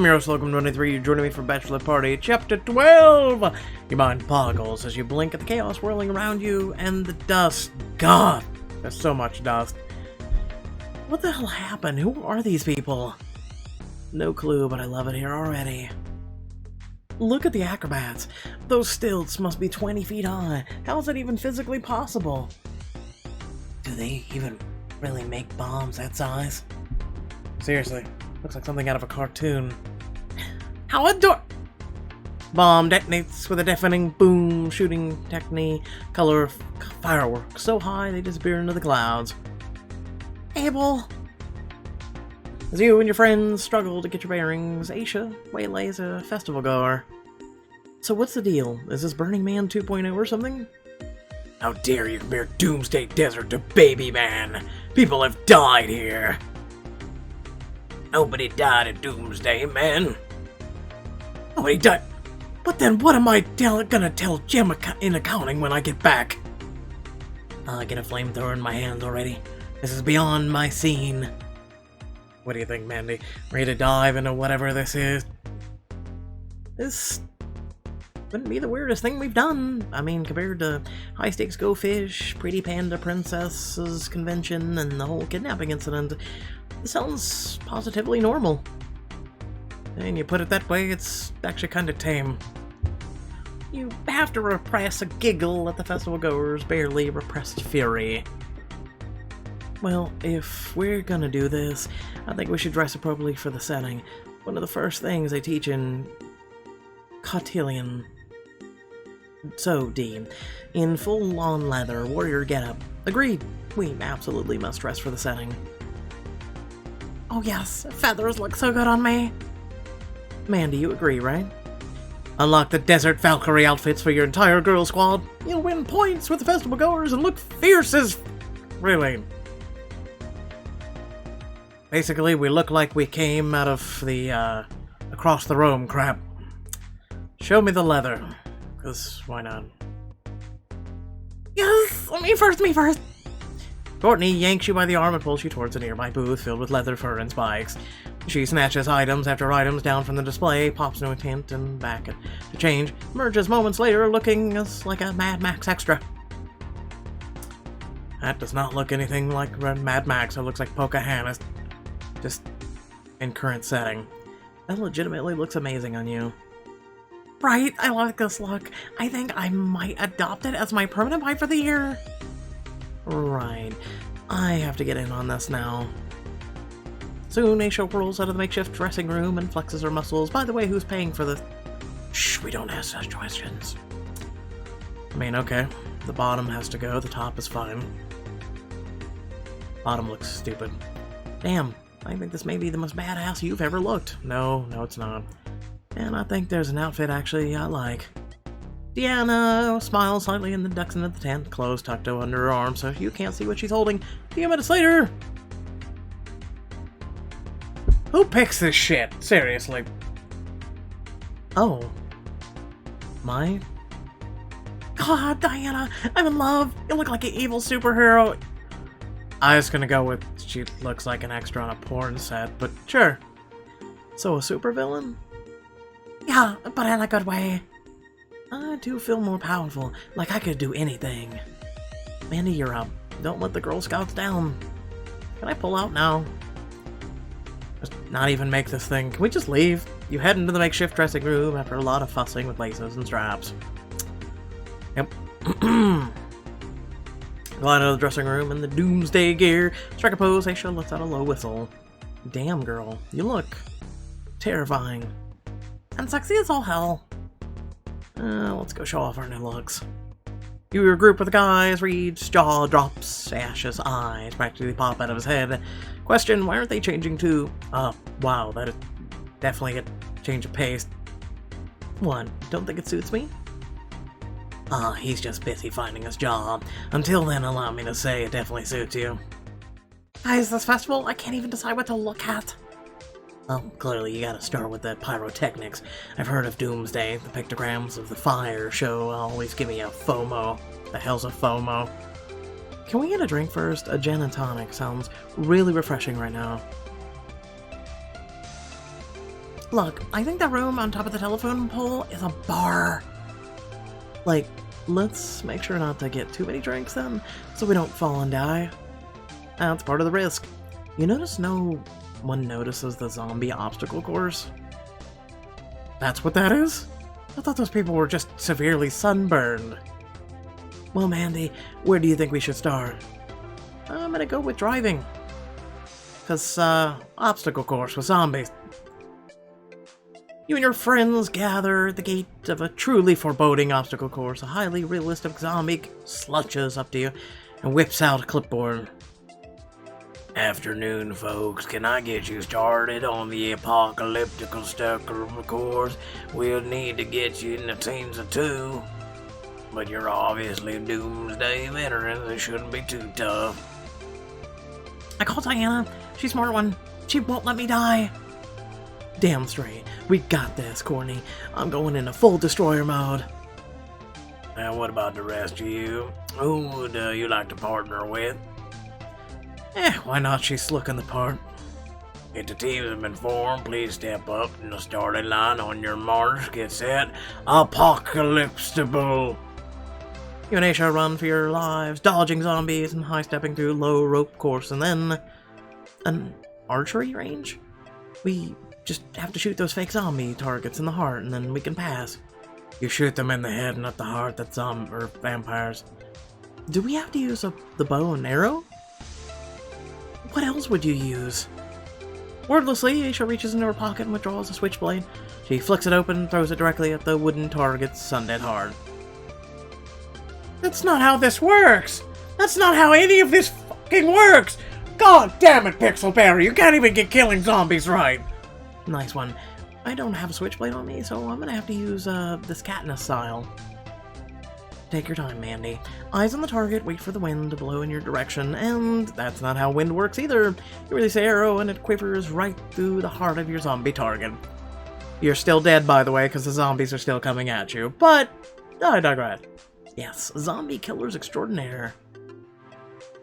I'm your host, Logan23. You're joining me for Bachelorette Party, Chapter 12! Your mind boggles as you blink at the chaos swirling around you and the dust. God, there's so much dust. What the hell happened? Who are these people? No clue, but I love it here already. Look at the acrobats. Those stilts must be 20 feet high. How is that even physically possible? Do they even really make bombs that size? Seriously, looks like something out of a cartoon. How adorable! Bomb detonates with a deafening boom, shooting technique, color of fireworks so high they disappear into the clouds. Abel! As you and your friends struggle to get your bearings, Aisha waylays a festival goer. So what's the deal? Is this Burning Man 2.0 or something? How dare you compare Doomsday Desert to Baby Man? People have died here. Nobody died at Doomsday, man. Nobody died. But then what am I gonna tell Jim in accounting when I get back? I get a flamethrower in my hands already. This is beyond my scene. What do you think, Mandy? Ready to dive into whatever this is? This wouldn't be the weirdest thing we've done. I mean, compared to High Stakes Go Fish, Pretty Panda Princesses Convention, and the whole kidnapping incident, this sounds positively normal. And you put it that way, it's actually kind of tame. You have to repress a giggle at the festival goers' barely repressed fury. Well, if we're gonna do this, I think we should dress appropriately for the setting. One of the first things they teach in Cotillion. So, Dean, in full-on leather, warrior getup. Agreed, we absolutely must dress for the setting. Oh yes, feathers look so good on me. Mandy, you agree, right? Unlock the Desert Valkyrie outfits for your entire girl squad. You'll win points with the festival goers and look fierce as... Really. Basically, we look like we came out of the, Across the Rome crap. Show me the leather. Because, why not? Yes! Me first! Courtney yanks you by the arm and pulls you towards a nearby booth filled with leather, fur, and spikes. She snatches items after items down from the display, pops into a tent, and back to change, emerges moments later looking like a Mad Max extra. That does not look anything like Mad Max, it looks like Pocahontas. Just in current setting. That legitimately looks amazing on you. Right, I like this look. I think I might adopt it as my permanent buy for the year. Right. I have to get in on this now. Soon, Aisha rolls out of the makeshift dressing room and flexes her muscles. By the way, who's paying for the... Shh, we don't ask such questions. I mean, okay. The bottom has to go, the top is fine. Bottom looks stupid. Damn, I think this may be the most badass you've ever looked. No, it's not. And I think there's an outfit actually I like. Deanna smiles slightly and then ducks into the tent, clothes tucked under her arm so you can't see what she's holding. A few minutes later... Who picks this shit? Seriously. Oh. My... God, Diana, I'm in love. You look like an evil superhero. I was gonna go with she looks like an extra on a porn set, but sure. So a supervillain? Yeah, but in a good way. I do feel more powerful, like I could do anything. Mandy, you're up. Don't let the Girl Scouts down. Can I pull out now? Just not even make this thing. Can we just leave? You head into the makeshift dressing room after a lot of fussing with laces and straps. Yep. Glide out of the dressing room in the Doomsday gear. Strike a pose, Aisha lets out a low whistle. Damn, girl. You look terrifying. And sexy as all hell. Let's go show off our new looks. You regroup with the guys, Reed's jaw drops, Ash's eyes practically pop out of his head. Question, why aren't they changing to... wow, that is definitely a change of pace. What, don't think it suits me? He's just busy finding his job. Until then, allow me to say it definitely suits you. Guys, this festival, I can't even decide what to look at. Well, clearly you gotta start with the pyrotechnics. I've heard of Doomsday. The pictograms of the fire show always give me a FOMO. The hell's a FOMO? Can we get a drink first? A gin and tonic sounds really refreshing right now. Look, I think that room on top of the telephone pole is a bar. Like, let's make sure not to get too many drinks then, so we don't fall and die. That's part of the risk. You notice no one notices the zombie obstacle course? That's what that is? I thought those people were just severely sunburned. Well, Mandy, where do you think we should start? I'm gonna go with driving. Because, obstacle course with zombies. You and your friends gather at the gate of a truly foreboding obstacle course. A highly realistic zombie slunches up to you and whips out a clipboard. Afternoon, folks. Can I get you started on the apocalyptical stucker course? We'll need to get you in the teams of 2. But you're obviously Doomsday veterans. It shouldn't be too tough. I called Diana. She's a smart one. She won't let me die. Damn straight. We got this, Courtney. I'm going into full destroyer mode. And what about the rest of you? Who would you like to partner with? Why not? She's looking the part. If the teams have been formed, please step up in the starting line on your march. Get set. Apocalypse-able. You and Aisha run for your lives, dodging zombies and high-stepping through low rope course, and then an archery range? We just have to shoot those fake zombie targets in the heart, and then we can pass. You shoot them in the head, not the heart. That's or vampires. Do we have to use the bow and arrow? What else would you use? Wordlessly, Aisha reaches into her pocket and withdraws a switchblade. She flicks it open and throws it directly at the wooden target's sundead heart. That's not how this works! That's not how any of this fucking works! God damn it, Pixelberry, you can't even get killing zombies right! Nice one. I don't have a switchblade on me, so I'm gonna have to use, this Katniss style. Take your time, Mandy. Eyes on the target, wait for the wind to blow in your direction, and that's not how wind works either. You release the arrow and it quivers right through the heart of your zombie target. You're still dead, by the way, because the zombies are still coming at you, but I digress. Yes, zombie killers extraordinaire.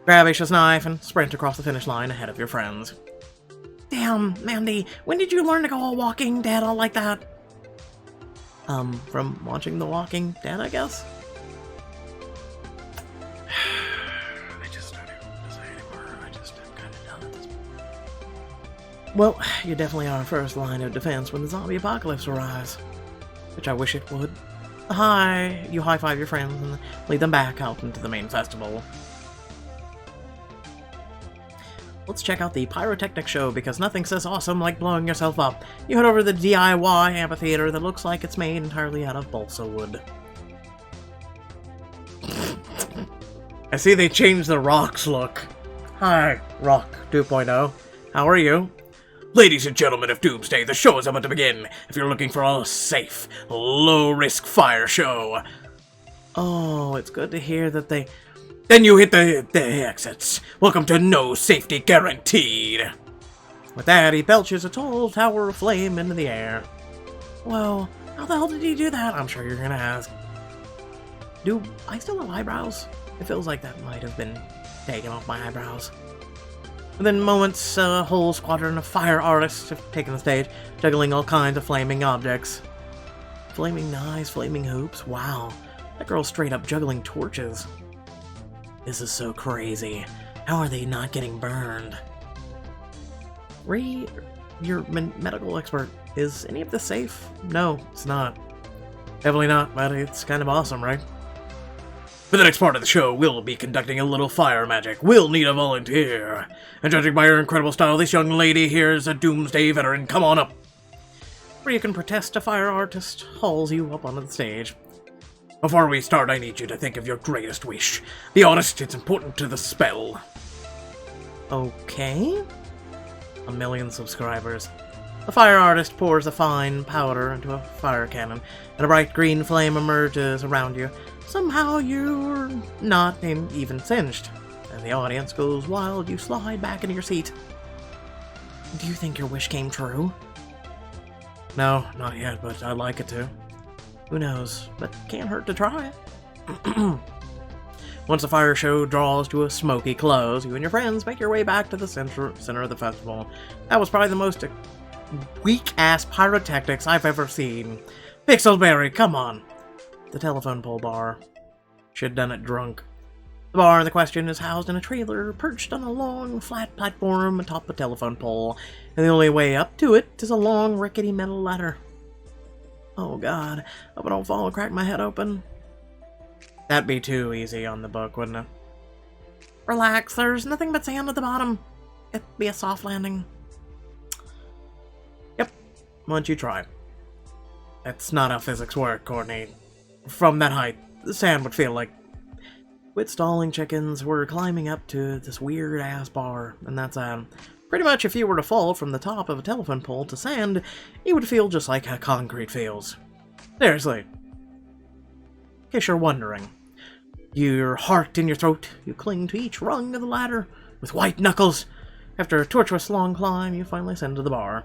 Grab Aisha's knife and sprint across the finish line ahead of your friends. Damn, Mandy, when did you learn to go all Walking Dead all like that? From watching The Walking Dead, I guess? I just don't even say anymore. I just am kind of done at this point. Well, you definitely are first line of defense when the zombie apocalypse arrives. Which I wish it would. You high-five your friends and lead them back out into the main festival. Let's check out the Pyrotechnic Show, because nothing says awesome like blowing yourself up. You head over to the DIY amphitheater that looks like it's made entirely out of balsa wood. I see they changed the Rock's look. Hi, Rock 2.0. How are you? Ladies and gentlemen of Doomsday, the show is about to begin. If you're looking for a safe, low-risk fire show. Oh, it's good to hear that they... Then you hit the exits. Welcome to No Safety Guaranteed. With that, he belches a tall tower of flame into the air. Whoa, how the hell did he do that? I'm sure you're gonna ask. Do I still have eyebrows? It feels like that might have been taken off my eyebrows. Within moments, a whole squadron of fire artists have taken the stage, juggling all kinds of flaming objects. Flaming knives, flaming hoops, wow. That girl's straight up juggling torches. This is so crazy. How are they not getting burned? Ree, you're medical expert. Is any of this safe? No, it's not. Definitely not, but it's kind of awesome, right? For the next part of the show, we'll be conducting a little fire magic. We'll need a volunteer. And judging by her incredible style, this young lady here is a Doomsday veteran. Come on up. Where you can protest, a fire artist hauls you up onto the stage. Before we start, I need you to think of your greatest wish. Be honest, it's important to the spell. Okay. 1 million subscribers. The fire artist pours a fine powder into a fire cannon, and a bright green flame emerges around you. Somehow you're not even singed. As the audience goes wild, you slide back into your seat. Do you think your wish came true? No, not yet, but I'd like it to. Who knows, but can't hurt to try. Once the fire show draws to a smoky close, you and your friends make your way back to the center of the festival. That was probably the most weak-ass pyrotechnics I've ever seen. Pixelberry, come on. The telephone pole bar. Should've done it drunk. The bar in the question is housed in a trailer, perched on a long, flat platform atop a telephone pole, and the only way up to it is a long, rickety metal ladder. Oh god, hope I don't fall and crack my head open. That'd be too easy on the book, wouldn't it? Relax, there's nothing but sand at the bottom. It'd be a soft landing. Yep, why don't you try? That's not how physics work, Courtney. From that height, the sand would feel like... Quit stalling, chickens. We're climbing up to this weird-ass bar, and that's, pretty much if you were to fall from the top of a telephone pole to sand, you would feel just like how concrete feels. Seriously. In case you're wondering. Your heart in your throat, you cling to each rung of the ladder with white knuckles. After a tortuous long climb, you finally ascend to the bar.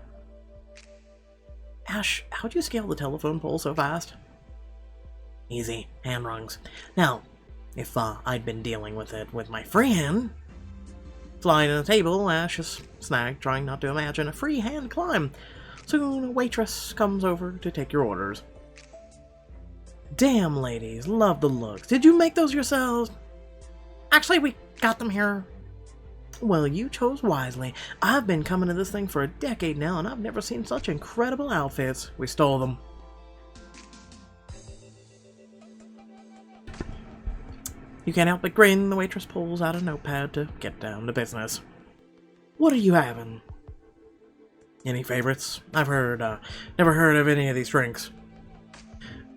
Ash, how'd you scale the telephone pole so fast? Easy. Hand rungs. Now, if I'd been dealing with it with my friend... Flying to the table, Ash is snagged, trying not to imagine a free hand climb. Soon, a waitress comes over to take your orders. Damn, ladies, love the looks. Did you make those yourselves? Actually, we got them here. Well, you chose wisely. I've been coming to this thing for a decade now, and I've never seen such incredible outfits. We stole them. You can't help but grin. The waitress pulls out a notepad to get down to business. What are you having? Any favorites? I've never heard of any of these drinks.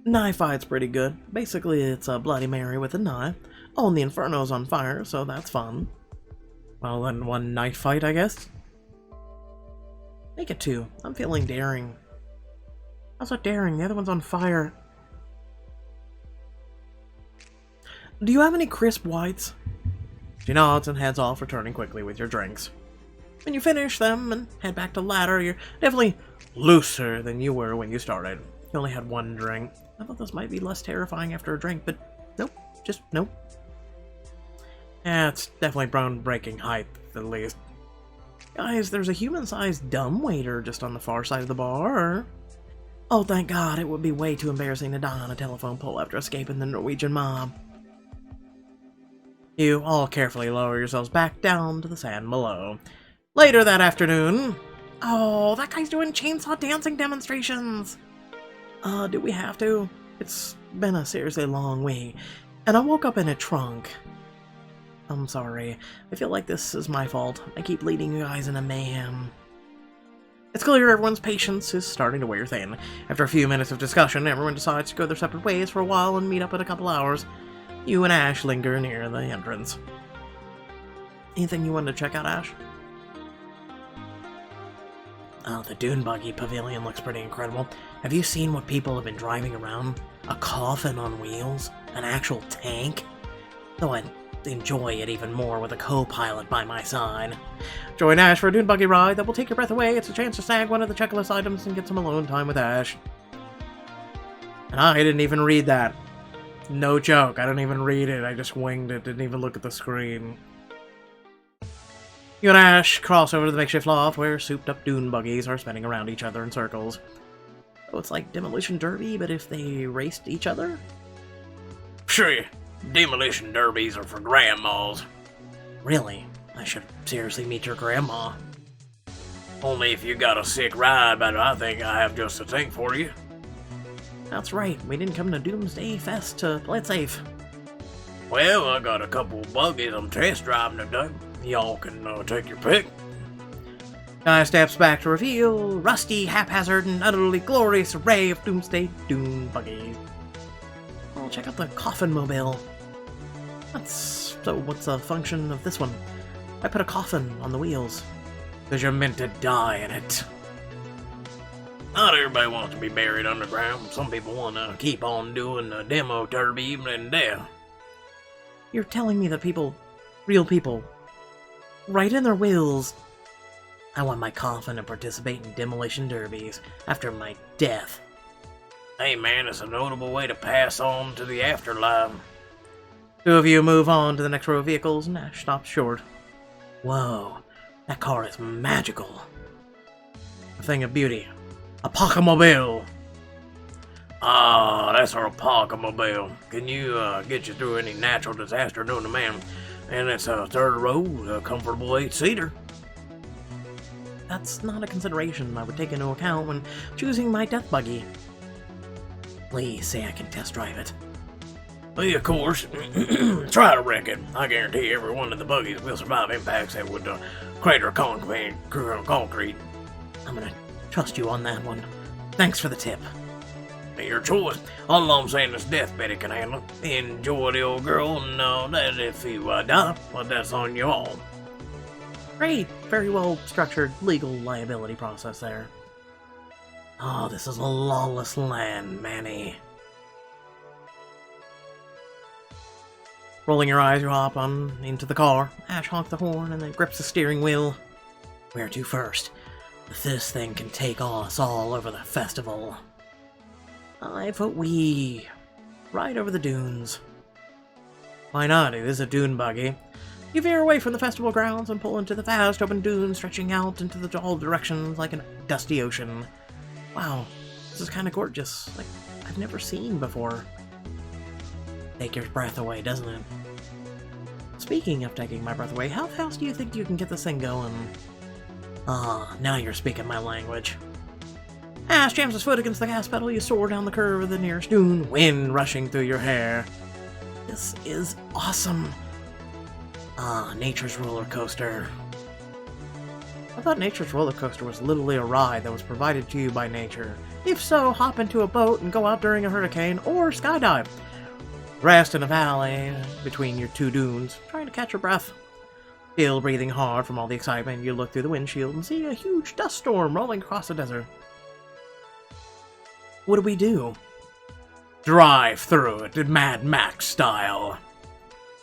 Knife fight's pretty good. Basically, it's a Bloody Mary with a knife. Oh, and the Inferno's on fire, so that's fun. Well, then one knife fight, I guess. Make it two. I'm feeling daring. How's that daring? The other one's on fire. Do you have any crisp whites? She nods and heads off, returning quickly with your drinks. When you finish them and head back to the ladder, you're definitely looser than you were when you started. You only had one drink. I thought this might be less terrifying after a drink, but nope, just nope. Yeah, it's definitely groundbreaking height, at least. Guys, there's a human-sized dumbwaiter just on the far side of the bar. Oh, thank God, it would be way too embarrassing to die on a telephone pole after escaping the Norwegian mob. You all carefully lower yourselves back down to the sand below. Later that afternoon... Oh, that guy's doing chainsaw dancing demonstrations! Do we have to? It's been a seriously long week, and I woke up in a trunk. I'm sorry. I feel like this is my fault. I keep leading you guys into mayhem. It's clear everyone's patience is starting to wear thin. After a few minutes of discussion, everyone decides to go their separate ways for a while and meet up in a couple hours. You and Ash linger near the entrance. Anything you wanted to check out, Ash? Oh, the Dune Buggy Pavilion looks pretty incredible. Have you seen what people have been driving around? A coffin on wheels? An actual tank? Though I'd enjoy it even more with a co-pilot by my side. Join Ash for a Dune Buggy ride that will take your breath away. It's a chance to snag one of the checklist items and get some alone time with Ash. And I didn't even read that. No joke, I didn't even read it. I just winged it, didn't even look at the screen. You and Ash cross over to the makeshift loft where souped-up dune buggies are spinning around each other in circles. Oh, it's like Demolition Derby, but if they raced each other? Sure, demolition derbies are for grandmas. Really? I should seriously meet your grandma. Only if you got a sick ride, but I think I have just the thing for you. That's right, we didn't come to Doomsday Fest to play it safe. Well, I got a couple of buggies I'm test driving today. Y'all can take your pick. Guy steps back to reveal rusty, haphazard, and utterly glorious array of Doomsday Dune buggies. Oh, check out the coffin mobile. So what's the function of this one? I put a coffin on the wheels. Because you're meant to die in it. Not everybody wants to be buried underground. Some people want to keep on doing the demo derby even in death. You're telling me that real people, right in their wills, I want my coffin to participate in demolition derbies after my death. Hey man, it's a notable way to pass on to the afterlife. Two of you move on to the next row of vehicles, and Ash stops short. Whoa, that car is magical. thing of beauty. A Pockemobile. Ah, that's our Pockemobile. Can you get you through any natural disaster, don't it, ma'am? And it's a third row, a comfortable 8-seater. That's not a consideration I would take into account when choosing my death buggy. Please say I can test drive it. Well, of course. Try to wreck it. I guarantee every one of the buggies will survive impacts that would crater concrete. I'm gonna trust you on that one. Thanks for the tip. Your choice. All I'm saying is death Betty can handle. Enjoy the old girl, and that if you die, well, that's on you all. Great, very well structured legal liability process there. Oh, this is a lawless land, Manny. Rolling your eyes, you hop on into the car. Ash honks the horn and then grips the steering wheel. Where to first? This thing can take us all over the festival. I vote we ride over the dunes. Why not? It is a dune buggy. You veer away from the festival grounds and pull into the vast open dunes stretching out into all directions like a dusty ocean. Wow, this is kind of gorgeous, like I've never seen before. Take your breath away, doesn't it? Speaking of taking my breath away, how fast do you think you can get this thing going? Ah, now you're speaking my language. Ash jams his foot against the gas pedal, you soar down the curve of the nearest dune, wind rushing through your hair. This is awesome. Ah, nature's roller coaster. I thought nature's roller coaster was literally a ride that was provided to you by nature. If so, hop into a boat and go out during a hurricane, or skydive. Rest in a valley between your two dunes, trying to catch your breath. Still breathing hard from all the excitement, you look through the windshield and see a huge dust storm rolling across the desert. What do? Drive through it, Mad Max style.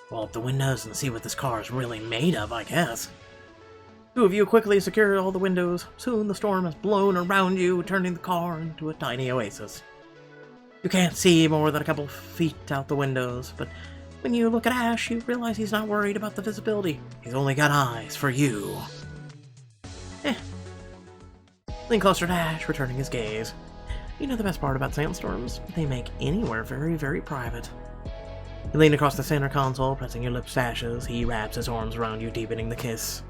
Roll up the windows and see what this car is really made of, I guess. Two of you quickly secure all the windows. Soon the storm has blown around you, turning the car into a tiny oasis. You can't see more than a couple feet out the windows, but when you look at Ash, you realize he's not worried about the visibility. He's only got eyes for you. Lean closer to Ash, returning his gaze. You know the best part about sandstorms? They make anywhere very, very private. You lean across the center console, pressing your lips to Ash's. He wraps his arms around you, deepening the kiss.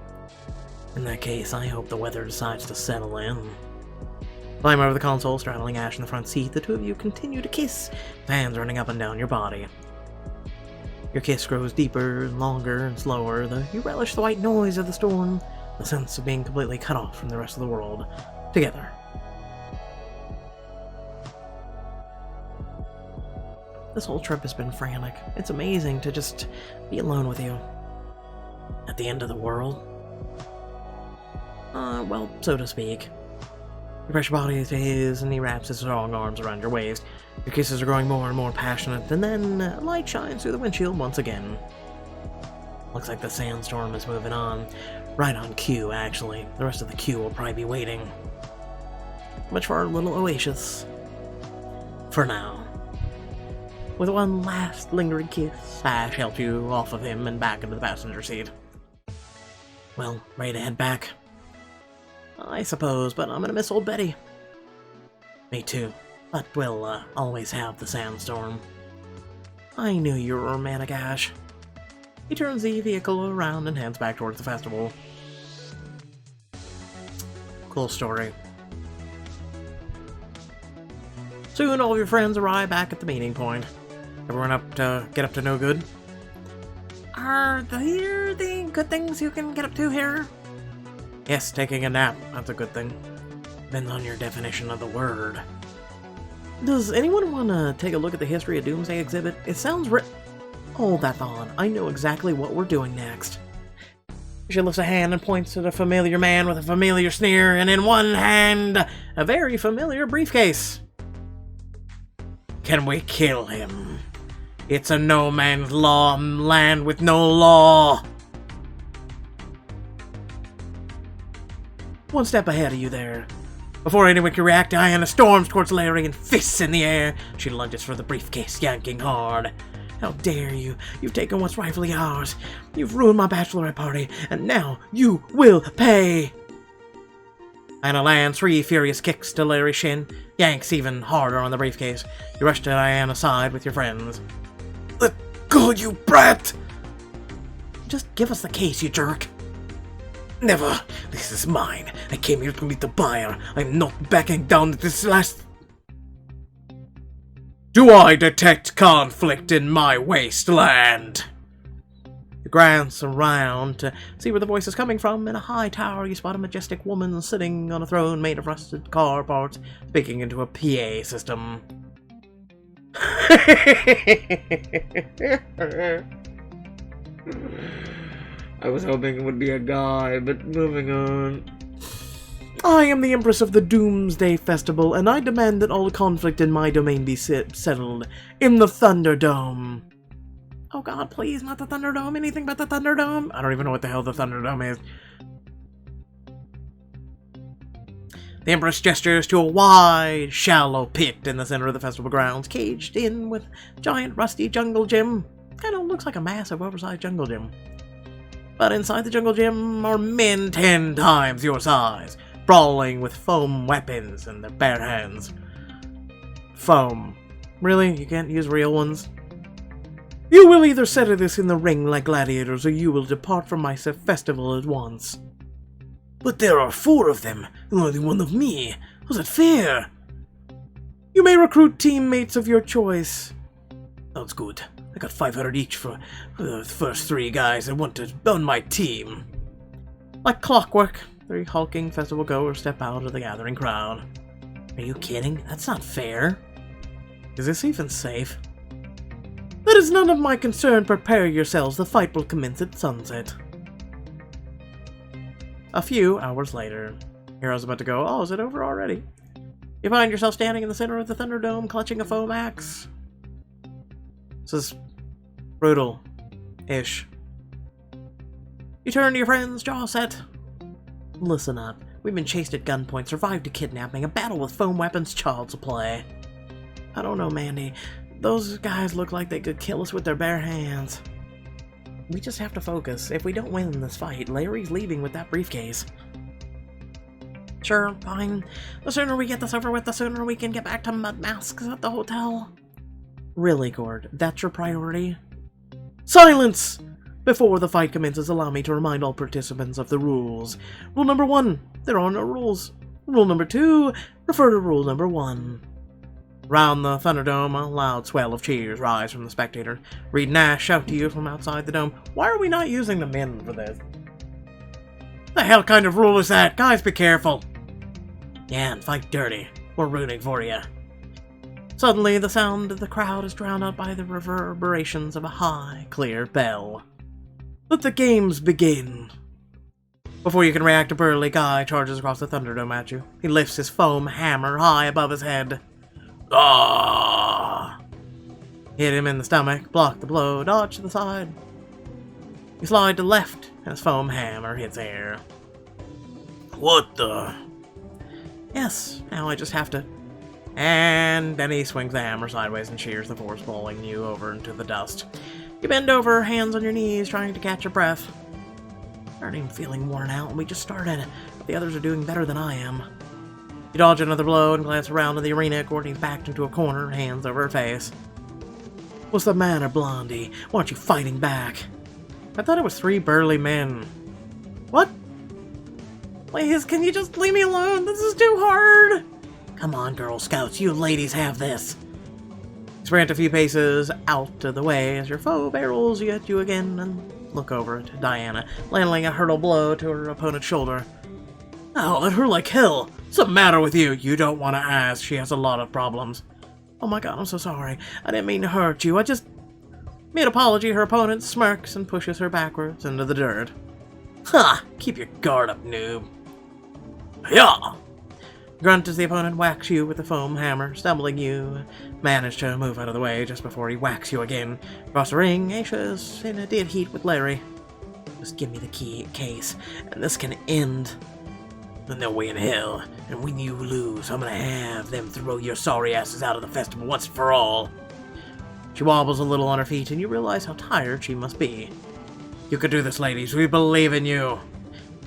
In that case, I hope the weather decides to settle in. Climb over the console, straddling Ash in the front seat. The two of you continue to kiss, fans running up and down your body. Your kiss grows deeper, longer, and slower. You relish the white noise of the storm, the sense of being completely cut off from the rest of the world. Together. This whole trip has been frantic. It's amazing to just be alone with you. At the end of the world? Well, so to speak. You press your body to his, and he wraps his strong arms around your waist. Your kisses are growing more and more passionate, and then light shines through the windshield once again. Looks like the sandstorm is moving on. Right on cue, actually. The rest of the queue will probably be waiting. Much for our little oasis. For now. With one last lingering kiss, Ash helps you off of him and back into the passenger seat. Well, ready to head back? I suppose, but I'm gonna miss old Betty. Me too, but we'll always have the sandstorm. I knew you were romantic, Ash. He turns the vehicle around and heads back towards the festival. Cool story. Soon all of your friends arrive back at the meeting point. Everyone get up to no good? Are there the good things you can get up to here? Yes, taking a nap. That's a good thing. Depends on your definition of the word. Does anyone want to take a look at the History of Doomsday exhibit? It sounds Hold that thought. I know exactly what we're doing next. She lifts a hand and points at a familiar man with a familiar sneer, and in one hand, a very familiar briefcase. Can we kill him? It's a no-man's land with no law. One step ahead of you there. Before anyone can react, Diana storms towards Larry and fists in the air. She lunges for the briefcase, yanking hard. How dare you? You've taken what's rightfully ours. You've ruined my bachelorette party, and now you will pay. Diana lands 3 furious kicks to Larry's shin, yanks even harder on the briefcase. You rush to Diana's side with your friends. Let go, you brat! Just give us the case, you jerk. Never. This is mine. I came here to meet the buyer. I'm not backing down at this last... Do I detect conflict in my wasteland? You glance around to see where the voice is coming from. In a high tower, you spot a majestic woman sitting on a throne made of rusted car parts, speaking into a PA system. I was hoping it would be a guy, but moving on. I am the Empress of the Doomsday Festival, and I demand that all conflict in my domain be settled in the Thunderdome. Oh god, please, not the Thunderdome, anything but the Thunderdome. I don't even know what the hell the Thunderdome is. The Empress gestures to a wide, shallow pit in the center of the festival grounds, caged in with giant rusty jungle gym. Kinda looks like a massive, oversized jungle gym. But inside the jungle gym are men 10 times your size, brawling with foam weapons in their bare hands. Foam. Really? You can't use real ones? You will either settle this in the ring like gladiators, or you will depart from my festival at once. But there are 4 of them, and only 1 of me. Was it fair? You may recruit teammates of your choice. Sounds good. I got 500 each for the first 3 guys I want to on my team. Like clockwork, 3 hulking festival goers step out of the gathering crowd. Are you kidding? That's not fair. Is this even safe? That is none of my concern. Prepare yourselves. The fight will commence at sunset. A few hours later, Hero's about to go, oh, is it over already? You find yourself standing in the center of the Thunderdome, clutching a foam axe. This is brutal-ish. You turn to your friends, jaw set. Listen up. We've been chased at gunpoint, survived a kidnapping, a battle with foam weapons, child's play. I don't know, Mandy. Those guys look like they could kill us with their bare hands. We just have to focus. If we don't win this fight, Larry's leaving with that briefcase. Sure, fine. The sooner we get this over with, the sooner we can get back to mud masks at the hotel. Really, Gord? That's your priority? Silence! Before the fight commences, allow me to remind all participants of the rules. Rule number 1, there are no rules. Rule number 2, refer to rule number 1. Round the Thunderdome, a loud swell of cheers rise from the spectator. Reed and Ash shout to you from outside the dome. Why are we not using the men for this? The hell kind of rule is that? Guys, be careful. Yeah, and fight dirty. We're rooting for you. Suddenly, the sound of the crowd is drowned out by the reverberations of a high, clear bell. Let the games begin. Before you can react, a burly guy charges across the Thunderdome at you. He lifts his foam hammer high above his head. Ah! Hit him in the stomach, block the blow, dodge to the side. You slide to the left, and his foam hammer hits air. What the? Yes, now I just have to... And then he swings the hammer sideways and shears the force, pulling you over into the dust. You bend over, hands on your knees, trying to catch your breath. Starting feeling worn out, and we just started. But the others are doing better than I am. You dodge another blow and glance around in the arena. Courtney's backed into a corner, hands over her face. What's the matter, Blondie? Why aren't you fighting back? I thought it was 3 burly men. What? Please, can you just leave me alone? This is too hard! Come on, Girl Scouts, you ladies have this. You sprint a few paces out of the way as your foe barrels you at you again and look over at Diana, landing a hurdle blow to her opponent's shoulder. Oh, it hurt like hell. What's the matter with you? You don't want to ask. She has a lot of problems. Oh my god, I'm so sorry. I didn't mean to hurt you. I just... Mid apology, her opponent smirks and pushes her backwards into the dirt. Ha! Keep your guard up, noob. Yeah! Grunt as the opponent whacks you with the foam hammer, stumbling you. Manage to move out of the way just before he whacks you again. Across the ring, Aisha is in a dead heat with Larry. Just give me the case, and this can end. There's no way in hell, and when you lose, I'm gonna have them throw your sorry asses out of the festival once and for all. She wobbles a little on her feet, and you realize how tired she must be. You can do this, ladies. We believe in you.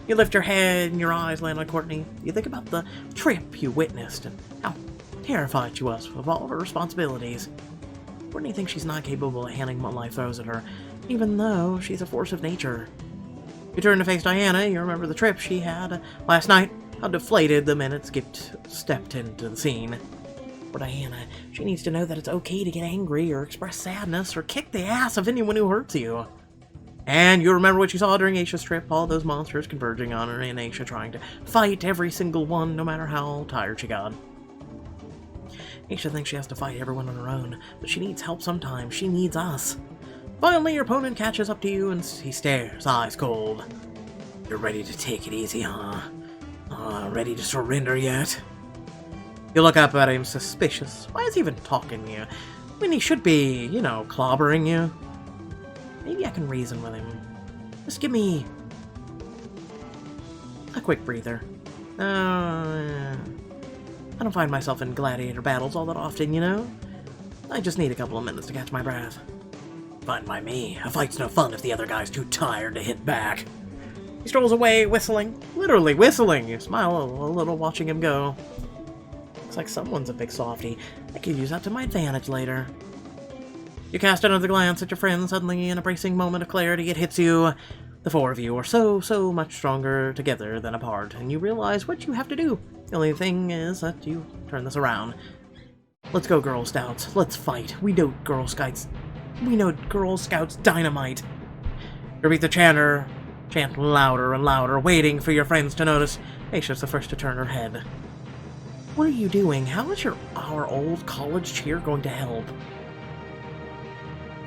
You lift your head and your eyes land on Courtney. You think about the trip you witnessed and how terrified she was of all of her responsibilities. Courtney thinks she's not capable of handling what life throws at her, even though she's a force of nature. You turn to face Diana. You remember the trip she had last night, how deflated the minute stepped into the scene. For Diana, she needs to know that it's okay to get angry or express sadness or kick the ass of anyone who hurts you. And you remember what you saw during Aisha's trip, all those monsters converging on her and Aisha trying to fight every single one, no matter how tired she got. Aisha thinks she has to fight everyone on her own, but she needs help sometimes. She needs us. Finally, your opponent catches up to you and he stares, eyes cold. You're ready to take it easy, huh? Ready to surrender yet? You look up at him suspicious. Why is he even talking to you? I mean, he should be, clobbering you. Maybe I can reason with him. Just give me a quick breather. I don't find myself in gladiator battles all that often, I just need a couple of minutes to catch my breath. Fine by me. A fight's no fun if the other guy's too tired to hit back. He strolls away, whistling. Literally whistling. You smile a little watching him go. Looks like someone's a big softie. I could use that to my advantage later. You cast another glance at your friend. Suddenly, in a bracing moment of clarity, it hits you. The four of you are so much stronger together than apart, and you realize what you have to do. The only thing is that you turn this around. Let's go, Girl Scouts. Let's fight. We know Girl Scouts dynamite. You repeat the chant louder and louder, waiting for your friends to notice. Aisha's the first to turn her head. What are you doing? How is our old college cheer going to help?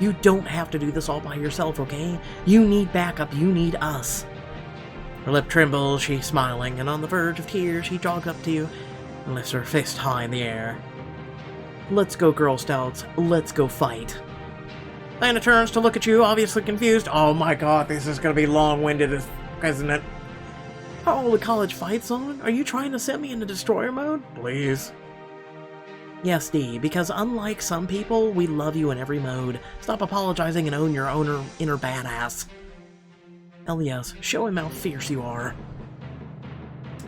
You don't have to do this all by yourself, okay? You need backup. You need us. Her lip trembles, she's smiling, and on the verge of tears, she jogs up to you and lifts her fist high in the air. Let's go, Girl Scouts. Let's go fight. Diana turns to look at you, obviously confused. Oh my god, this is gonna be long-winded, isn't it? Are all the college fights on? Are you trying to send me into destroyer mode? Please. Yes, Dee, because unlike some people, we love you in every mode. Stop apologizing and own your inner badass. Hell yes, show him how fierce you are.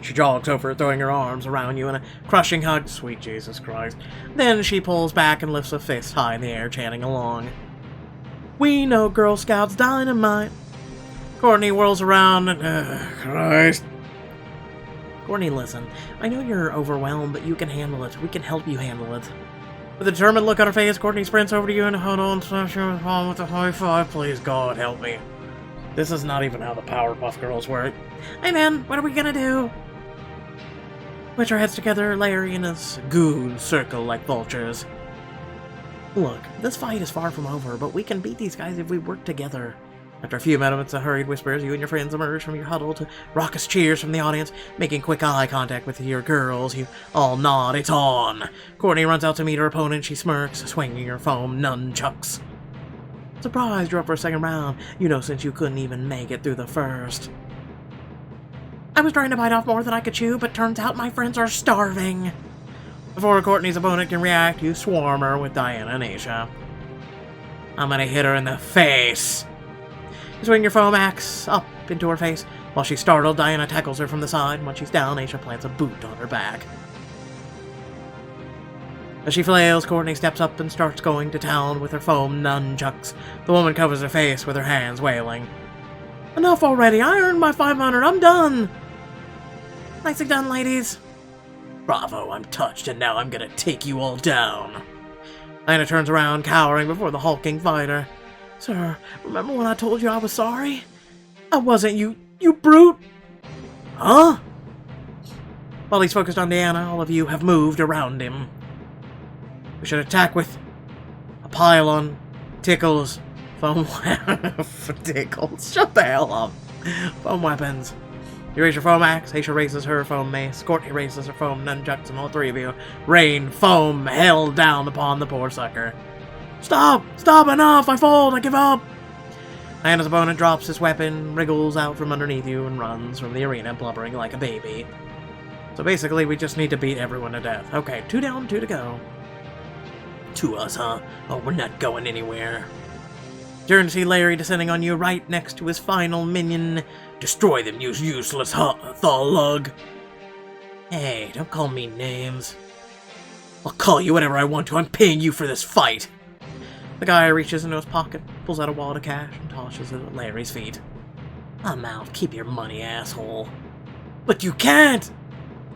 She jogs over, throwing her arms around you in a crushing hug. Sweet Jesus Christ. Then she pulls back and lifts a fist high in the air, chanting along. We know Girl Scouts dynamite. Courtney whirls around and... Christ. Courtney, listen. I know you're overwhelmed, but you can handle it. We can help you handle it. With a determined look on her face, Courtney sprints over to you and hold on, slash your palm with a high five. Please, God, help me. This is not even how the Powerpuff Girls work. Hey, man, what are we gonna do? Put your heads together, Larry and his goons circle like vultures. Look, this fight is far from over, but we can beat these guys if we work together. After a few moments of hurried whispers, you and your friends emerge from your huddle to raucous cheers from the audience, making quick eye contact with your girls. You all nod. It's on. Courtney runs out to meet her opponent. She smirks, swinging her foam nunchucks. Surprised you're up for a second round, since you couldn't even make it through the first. I was trying to bite off more than I could chew, but turns out my friends are starving. Before Courtney's opponent can react, you swarm her with Diana and Aisha. I'm gonna hit her in the face. You swing your foam axe up into her face. While she's startled, Diana tackles her from the side. Once she's down, Aisha plants a boot on her back. As she flails, Courtney steps up and starts going to town with her foam nunchucks. The woman covers her face with her hands, wailing. Enough already! I earned my 500! I'm done! Nicely done, ladies! Bravo, I'm touched, and now I'm gonna take you all down. Diana turns around, cowering before the hulking fighter. Sir, remember when I told you I was sorry? I wasn't, you brute! Huh? While he's focused on Diana, all of you have moved around him. We should attack with a pylon, tickles, foam tickles. Shut the hell up. Foam weapons. You raise your foam axe, Aisha raises her foam mace, Courtney raises her foam nunchucks, and all three of you rain foam hell down upon the poor sucker. Stop! Stop! Enough! I fold! I give up! Diana's opponent drops his weapon, wriggles out from underneath you, and runs from the arena, blubbering like a baby. So basically, we just need to beat everyone to death. Okay, 2 down, 2 to go. To us, huh? Oh, we're not going anywhere. Turn to see Larry descending on you right next to his final minion. Destroy them, you useless thug. Hey, don't call me names. I'll call you whatever I want to. I'm paying you for this fight. The guy reaches into his pocket, pulls out a wallet of cash, and tosses it at Larry's feet. I'm out. Keep your money, asshole. But you can't!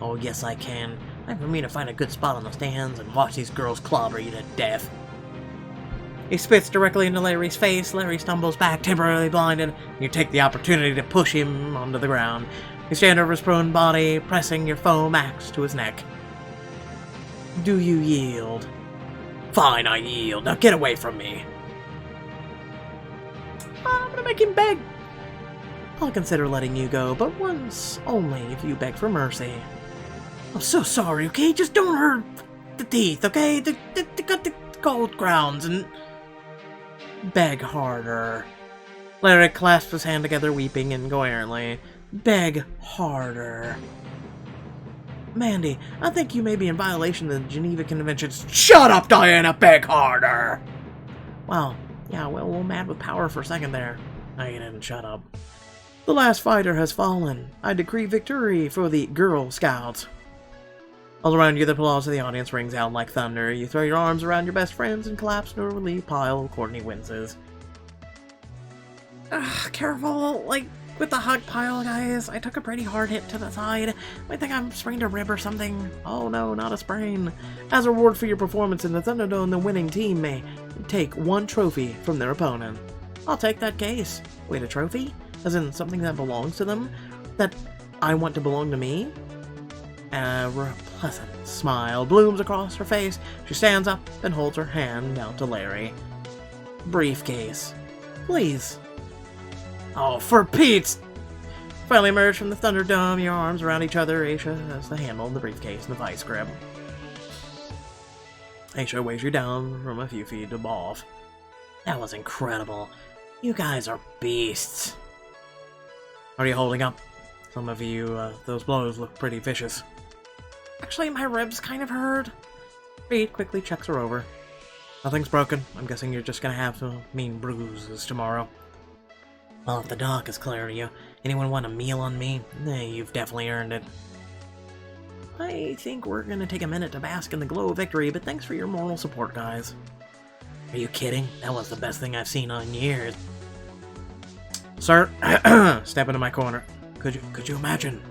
Oh, yes, I can. Time for me to find a good spot on the stands and watch these girls clobber you to death. He spits directly into Larry's face. Larry stumbles back, temporarily blinded. You take the opportunity to push him onto the ground. You stand over his prone body, pressing your foam axe to his neck. Do you yield? Fine, I yield. Now get away from me. I'm gonna make him beg. I'll consider letting you go, but once only if you beg for mercy. I'm so sorry, okay? Just don't hurt the teeth, okay? They got the cold grounds and... Beg harder. Larry clasps his hand together, weeping incoherently. Beg harder. Mandy, I think you may be in violation of the Geneva Conventions. Shut up, Diana! Beg harder! Wow. Yeah, well, a little mad with power for a second there. No, you didn't. Shut up. The last fighter has fallen. I decree victory for the Girl Scouts. All around you, the applause of the audience rings out like thunder. You throw your arms around your best friends and collapse into a relieved pile of Courtney winces. Careful, like, with the hug pile, guys. I took a pretty hard hit to the side. I think I'm sprained a rib or something. Oh no, not a sprain. As a reward for your performance in the Thunderdome, the winning team may take one trophy from their opponent. I'll take that case. Wait, a trophy? As in something that belongs to them? That I want to belong to me? A pleasant smile blooms across her face. She stands up and holds her hand out to Larry. Briefcase. Please. Oh, for Pete's... Finally emerge from the Thunderdome, your arms around each other. Aisha has the handle of the briefcase and the vice grip. Aisha weighs you down from a few feet above. That was incredible. You guys are beasts. Are you holding up? Some of you, those blows look pretty vicious. Actually, my ribs kind of hurt. Reed quickly checks her over. Nothing's broken. I'm guessing you're just gonna have some mean bruises tomorrow. Well, if the dock is clear to you, anyone want a meal on me? You've definitely earned it. I think we're gonna take a minute to bask in the glow of victory, but thanks for your moral support, guys. Are you kidding? That was the best thing I've seen in years. Sir, step into my corner. Could you imagine?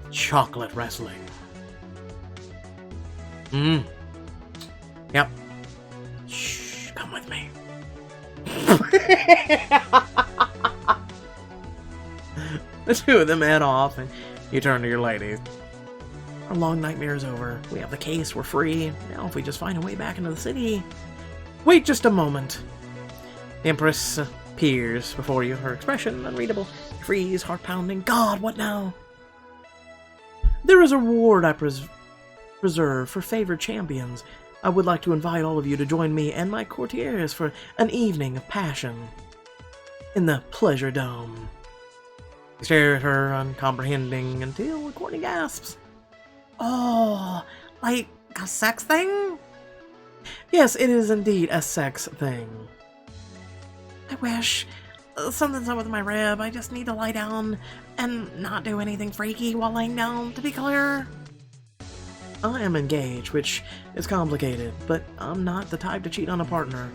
Chocolate wrestling. Yep. Shh, come with me. The two of them head off, and you turn to your ladies. Our long nightmare is over. We have the case, we're free. Now if we just find a way back into the city... Wait just a moment. The Empress appears before you, her expression unreadable. You freeze, heart pounding. God, what now? There is a reward I preserve for favored champions. I would like to invite all of you to join me and my courtiers for an evening of passion in the Pleasure Dome. You stare at her, uncomprehending, until Courtney gasps. Oh, like a sex thing? Yes, it is indeed a sex thing. I wish. Something's up with my rib. I just need to lie down and not do anything freaky while laying down, to be clear. I am engaged, which is complicated, but I'm not the type to cheat on a partner.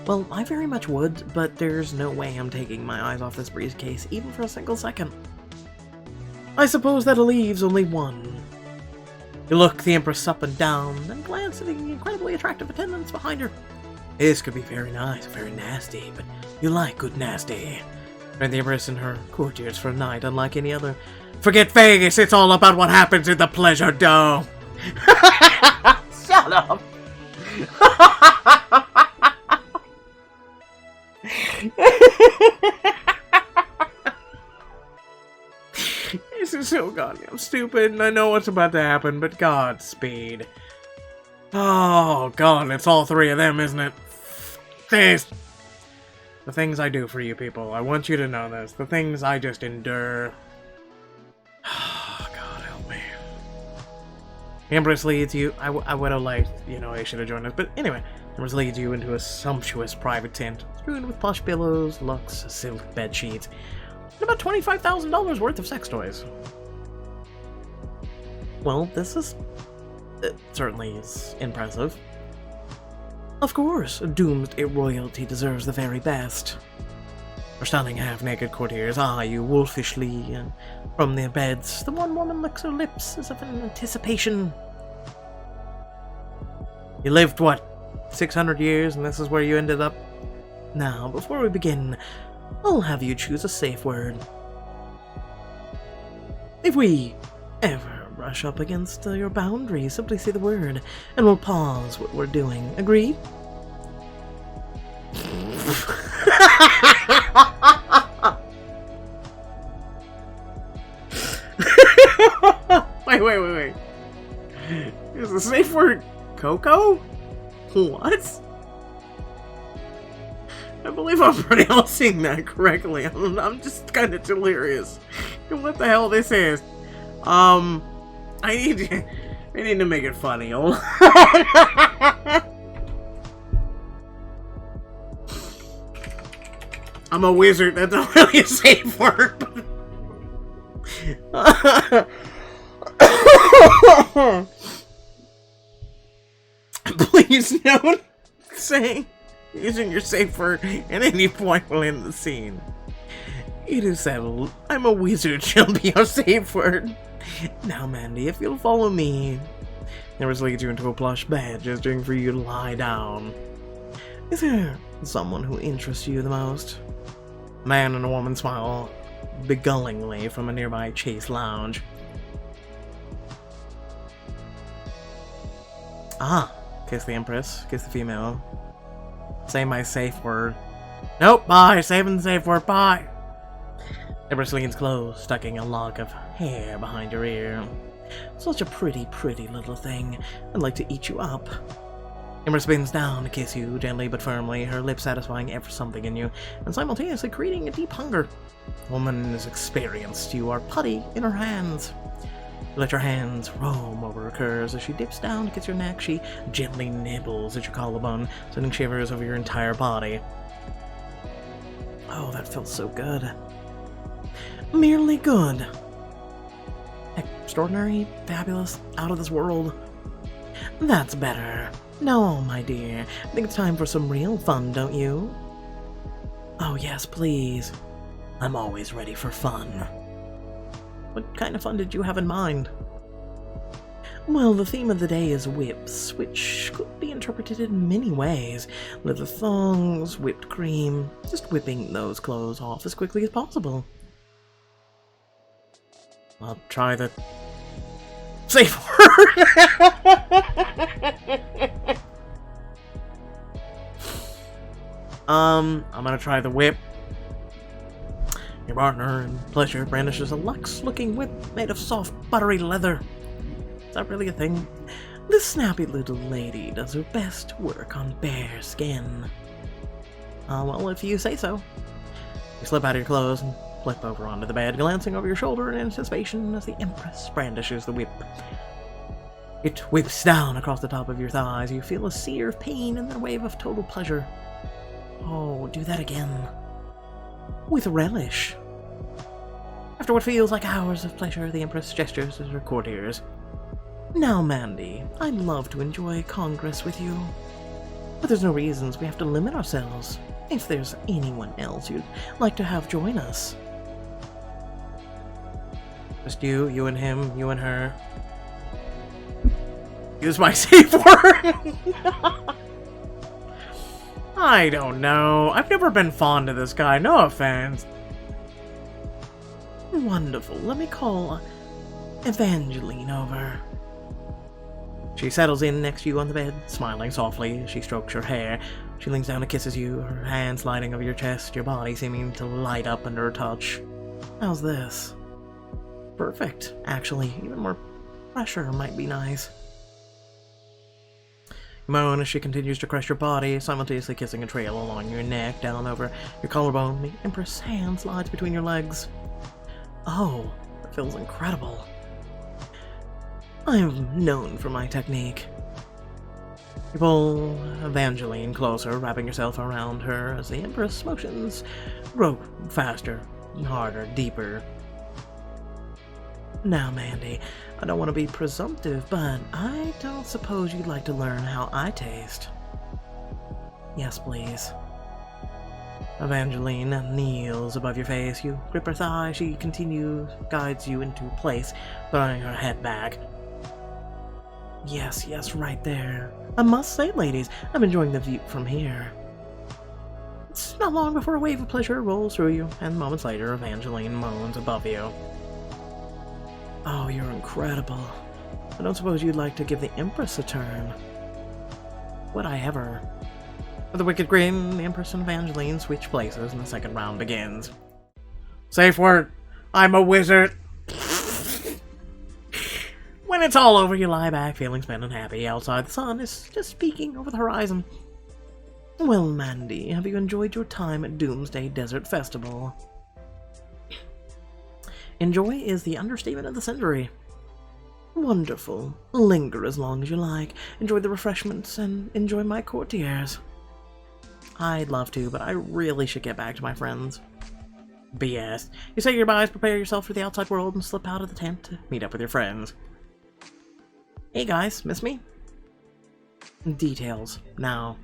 Well, I very much would, but there's no way I'm taking my eyes off this briefcase, even for a single second. I suppose that leaves only one. You look the Empress up and down, then glance at the incredibly attractive attendants behind her. This could be very nice, very nasty, but you like good nasty. And the Empress and her courtiers for a night unlike any other. Forget Vegas, it's all about what happens in the Pleasure Dome. Shut up. This is so goddamn stupid, and I know what's about to happen, but Godspeed. Oh, God, it's all three of them, isn't it? This. The things I do for you people, I want you to know this. The things I just endure. Oh, God, help me. The Empress leads you. I would have liked, I should have joined us. But anyway, Empress leads you into a sumptuous private tent, strewn with plush pillows, luxe, silk bed sheets, and about $25,000 worth of sex toys. Well, this is... it certainly is impressive. Of course, Doomsday royalty deserves the very best. Her stunning half-naked courtiers eye you wolfishly, and from their beds, the one woman licks her lips as if in anticipation. You lived, what, 600 years, and this is where you ended up? Now, before we begin, I'll have you choose a safe word. If we ever brush up against your boundaries, simply say the word, and we'll pause what we're doing. Agreed? Wait. Is the safe word Coco? What? I believe I'm pronouncing that correctly. I'm just kind of delirious. What the hell this is? I need to make it funny. Hold on. I'm a wizard. That's not really a safe word. Please don't say using your safe word at any point while in the scene. It is settled. I'm a wizard shall be your safe word. Now, Mandy, if you'll follow me. Empress leads you into a plush bed, gesturing for you to lie down. Is there someone who interests you the most? A man and a woman smile beguilingly from a nearby Chase lounge. Ah, kiss the Empress, kiss the female. Say my safe word. Nope, bye, saving the safe word, bye. Empress leans close, tucking a lock of hair behind your ear. Such a pretty, pretty little thing. I'd like to eat you up. Empress bends down to kiss you, gently but firmly, her lips satisfying ever something in you, and simultaneously creating a deep hunger. The woman is experienced. You are putty in her hands. You let your hands roam over her curves as she dips down to kiss your neck. She gently nibbles at your collarbone, sending shivers over your entire body. Oh, that feels so good. Merely good. Extraordinary, fabulous, out of this world. That's better. No, my dear. I think it's time for some real fun, don't you? Oh, yes, please. I'm always ready for fun. What kind of fun did you have in mind? Well, the theme of the day is whips, which could be interpreted in many ways. Leather thongs, whipped cream, just whipping those clothes off as quickly as possible. I'll try the safe word. I'm gonna try the whip. Your partner in pleasure brandishes a luxe-looking whip made of soft, buttery leather. Is that really a thing? This snappy little lady does her best work on bare skin. Well, if you say so. You slip out of your clothes and flip over onto the bed, glancing over your shoulder in anticipation as the Empress brandishes the whip. It whips down across the top of your thighs. You feel a sear of pain and then a wave of total pleasure. Oh, do that again. With relish. After what feels like hours of pleasure, the Empress gestures at her courtiers. Now, Mandy, I'd love to enjoy Congress with you. But there's no reasons we have to limit ourselves. If there's anyone else you'd like to have join us. Just you and him, you and her. Use my safe word! I don't know. I've never been fond of this guy, no offense. Wonderful. Let me call Evangeline over. She settles in next to you on the bed, smiling softly as she strokes your hair. She leans down and kisses you, her hand sliding over your chest, your body seeming to light up under her touch. How's this? Perfect, actually. Even more pressure might be nice. You moan as she continues to caress your body, simultaneously kissing a trail along your neck, down over your collarbone. The Empress' hand slides between your legs. Oh, that feels incredible. I'm known for my technique. You pull Evangeline closer, wrapping yourself around her as the Empress motions grow faster, harder, deeper. Now, Mandy, I don't want to be presumptive, but I don't suppose you'd like to learn how I taste. Yes, please. Evangeline kneels above your face. You grip her thigh. She guides you into place, throwing her head back. Yes, right there. I must say, ladies, I'm enjoying the view from here. It's not long before a wave of pleasure rolls through you, and moments later, Evangeline moans above you. Oh, you're incredible. I don't suppose you'd like to give the Empress a turn. Would I ever? With a wicked grin, the Empress and Evangeline switch places, and the second round begins. Safe word. I'm a wizard. When it's all over, you lie back, feeling spent and happy. Outside, the sun is just peeking over the horizon. Well, Mandy, have you enjoyed your time at Doomsday Desert Festival? Enjoy is the understatement of the century. Wonderful. Linger as long as you like. Enjoy the refreshments and enjoy my courtiers. I'd love to, but I really should get back to my friends. BS. You say your goodbyes, prepare yourself for the outside world, and slip out of the tent to meet up with your friends. Hey guys, miss me? Details. Now,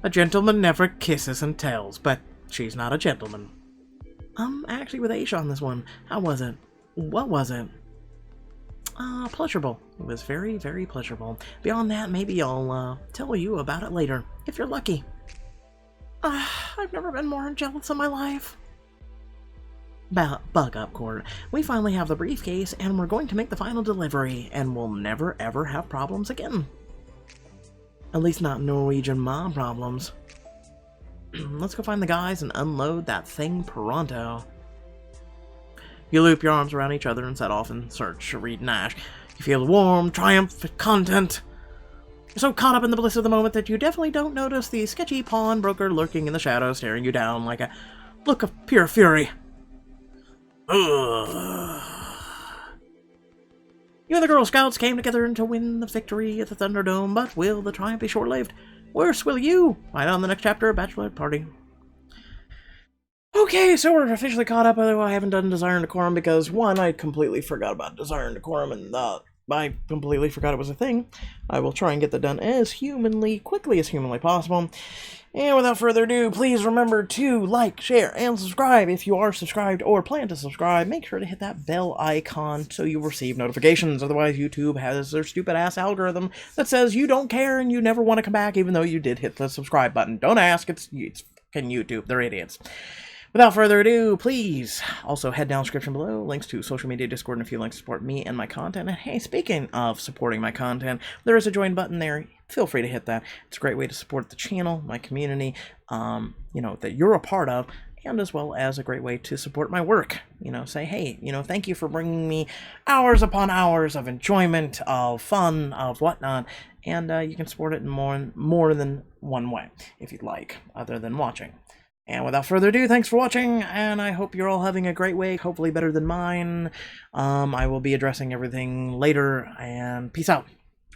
a gentleman never kisses and tells, but she's not a gentleman. I'm actually with Aisha on this one. How was it? What was it? Pleasurable. It was very, very pleasurable. Beyond that, maybe I'll tell you about it later, if you're lucky. I've never been more jealous in my life. Bug up, Court. We finally have the briefcase, and we're going to make the final delivery, and we'll never ever have problems again. At least not Norwegian mob problems. Let's go find the guys and unload that thing pronto. You loop your arms around each other and set off in search of Reed and Ash. You feel warm, triumphant content. You're so caught up in the bliss of the moment that you definitely don't notice the sketchy pawnbroker lurking in the shadows, staring you down like a look of pure fury. Ugh. You and the Girl Scouts came together to win the victory at the Thunderdome, but will the triumph be short-lived? Worse, will you? Find out in the next chapter of Bachelorette Party. Okay, so we're officially caught up, although I haven't done Desire and Decorum because, one, I completely forgot about Desire and Decorum, and I completely forgot it was a thing. I will try and get that done as quickly as humanly possible. And without further ado, please remember to like, share, and subscribe. If you are subscribed or plan to subscribe, make sure to hit that bell icon so you receive notifications. Otherwise, YouTube has their stupid-ass algorithm that says you don't care and you never want to come back, even though you did hit the subscribe button. Don't ask. It's fucking YouTube. They're idiots. Without further ado, please also head down the description below, links to social media, Discord, and a few links to support me and my content. And hey, speaking of supporting my content, there is a join button there. Feel free to hit that. It's a great way to support the channel, my community, that you're a part of, and as well as a great way to support my work. Say, hey, thank you for bringing me hours upon hours of enjoyment, of fun, of whatnot, and you can support it in more than one way, if you'd like, other than watching. And without further ado, thanks for watching, and I hope you're all having a great week, hopefully better than mine. I will be addressing everything later, and peace out.